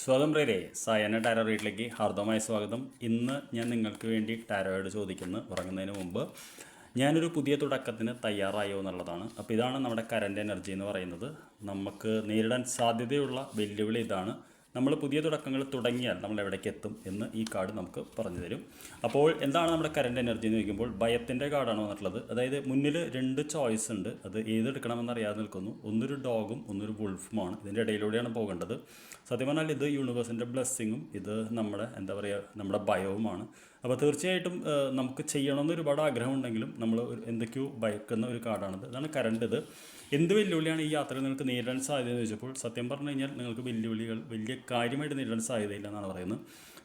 സ്വാതന്ത്ര്യ സായന ടാരോ റീഡിലേക്ക് ഹാർദവമായ സ്വാഗതം. ഇന്ന് ഞാൻ നിങ്ങൾക്ക് വേണ്ടി ടാരോയോട് ചോദിക്കുന്നു, ഉറങ്ങുന്നതിന് മുമ്പ് ഞാനൊരു പുതിയ തുടക്കത്തിന് തയ്യാറായോ എന്നുള്ളതാണ്. അപ്പോൾ ഇതാണ് നമ്മുടെ കറൻറ്റ് എനർജി എന്ന് പറയുന്നത്. നമുക്ക് നേരിടാൻ സാധ്യതയുള്ള വെല്ലുവിളി ഇതാണ്. നമ്മൾ പുതിയ തുടക്കങ്ങൾ തുടങ്ങിയാൽ നമ്മൾ എവിടേക്ക് എത്തും എന്ന് ഈ കാർഡ് നമുക്ക് പറഞ്ഞു തരും. അപ്പോൾ എന്താണ് നമ്മുടെ കറൻറ്റ് എനർജി എന്ന് ചോദിക്കുമ്പോൾ ഭയത്തിൻ്റെ കാർഡാണ് വന്നിട്ടുള്ളത്. അതായത് മുന്നിൽ രണ്ട് ചോയ്സ് ഉണ്ട്, അത് ഏതെടുക്കണമെന്ന് അറിയാതെ നിൽക്കുന്നു. ഒന്നൊരു ഡോഗും ഒന്നൊരു വുൾഫുമാണ്. ഇതിൻ്റെ ഇടയിലൂടെയാണ് പോകേണ്ടത്. സത്യം പറഞ്ഞാൽ ഇത് യൂണിവേഴ്സിൻ്റെ ബ്ലെസ്സിങ്ങും ഇത് നമ്മുടെ നമ്മുടെ ഭയവുമാണ്. അപ്പോൾ തീർച്ചയായിട്ടും നമുക്ക് ചെയ്യണമെന്ന് ഒരുപാട് ആഗ്രഹമുണ്ടെങ്കിലും നമ്മൾ എന്തൊക്കെയോ ഭയക്കുന്ന ഒരു കാർഡാണിത്. ഇതാണ് കറണ്ട്. ഇത് എന്ത് വെല്ലുവിളിയാണ് ഈ യാത്രയിൽ നിങ്ങൾക്ക് നേരിടാൻ സാധ്യതയെന്ന് ചോദിച്ചപ്പോൾ സത്യം പറഞ്ഞു കഴിഞ്ഞാൽ നിങ്ങൾക്ക് വെല്ലുവിളികൾ വലിയ കാര്യമായിട്ട് നേരിടാൻ സാധ്യതയില്ല എന്നാണ് പറയുന്നത്.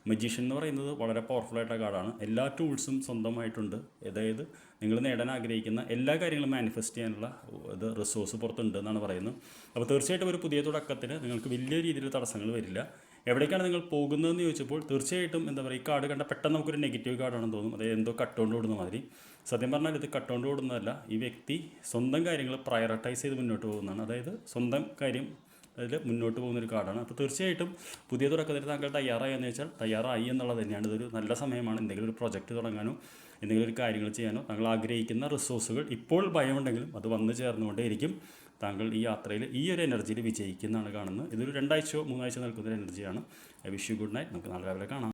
മജീഷ്യൻ എന്ന് പറയുന്നത് വളരെ പവർഫുള്ളായിട്ടുള്ള കാർഡാണ്. എല്ലാ ടൂൾസും സ്വന്തമായിട്ടുണ്ട്. അതായത് നിങ്ങൾ നേടാൻ ആഗ്രഹിക്കുന്ന എല്ലാ കാര്യങ്ങളും മാനിഫെസ്റ്റ് ചെയ്യാനുള്ള ഇത് റിസോഴ്സ് പുറത്തുണ്ട് എന്നാണ് പറയുന്നത്. അപ്പോൾ തീർച്ചയായിട്ടും ഒരു പുതിയ തുടക്കത്തിന് നിങ്ങൾക്ക് വലിയ രീതിയിൽ തടസ്സങ്ങൾ വരില്ല. എവിടേക്കാണ് നിങ്ങൾ പോകുന്നതെന്ന് ചോദിച്ചപ്പോൾ തീർച്ചയായിട്ടും ഈ കാർഡ് കണ്ട പെട്ടെന്ന് നമുക്കൊരു നെഗറ്റീവ് കാർഡാണെന്ന് തോന്നും. അതായത് എന്തോ കട്ടുകൊണ്ട് ഓടുന്ന മാതിരി. സത്യം പറഞ്ഞാൽ ഇത് കട്ടുകൊണ്ട് ഓടുന്നതല്ല. ഈ വ്യക്തി സ്വന്തം കാര്യങ്ങൾ പ്രയോറിറ്റൈസ് ചെയ്ത് മുന്നോട്ട് പോകുന്നതാണ്. അതായത് സ്വന്തം കാര്യം അതിൽ മുന്നോട്ട് പോകുന്നൊരു കാർഡാണ്. അപ്പോൾ തീർച്ചയായിട്ടും പുതിയ തുടക്കത്തിൽ താങ്കൾ തയ്യാറായി എന്ന് വെച്ചാൽ തയ്യാറായി എന്നുള്ളത് തന്നെയാണ്. ഇതൊരു നല്ല സമയമാണ്. എന്തെങ്കിലും ഒരു പ്രൊജക്റ്റ് തുടങ്ങാനോ എന്തെങ്കിലും ഒരു കാര്യങ്ങൾ ചെയ്യാനോ താങ്കൾ ആഗ്രഹിക്കുന്ന റിസോഴ്സുകൾ ഇപ്പോൾ ഭയമുണ്ടെങ്കിലും അത് വന്നു ചേർന്നുകൊണ്ടേയിരിക്കും. താങ്കൾ ഈ യാത്രയിൽ ഈ ഒരു എനർജിയിൽ വിജയിക്കുന്നതാണ് കാണുന്നത്. ഇതൊരു 2 ആഴ്ചയോ 3 ആഴ്ചയോ നിൽക്കുന്ന ഒരു എനർജിയാണ്. I wish you good night. നമുക്ക് നാളെ രാവിലെ കാണാം.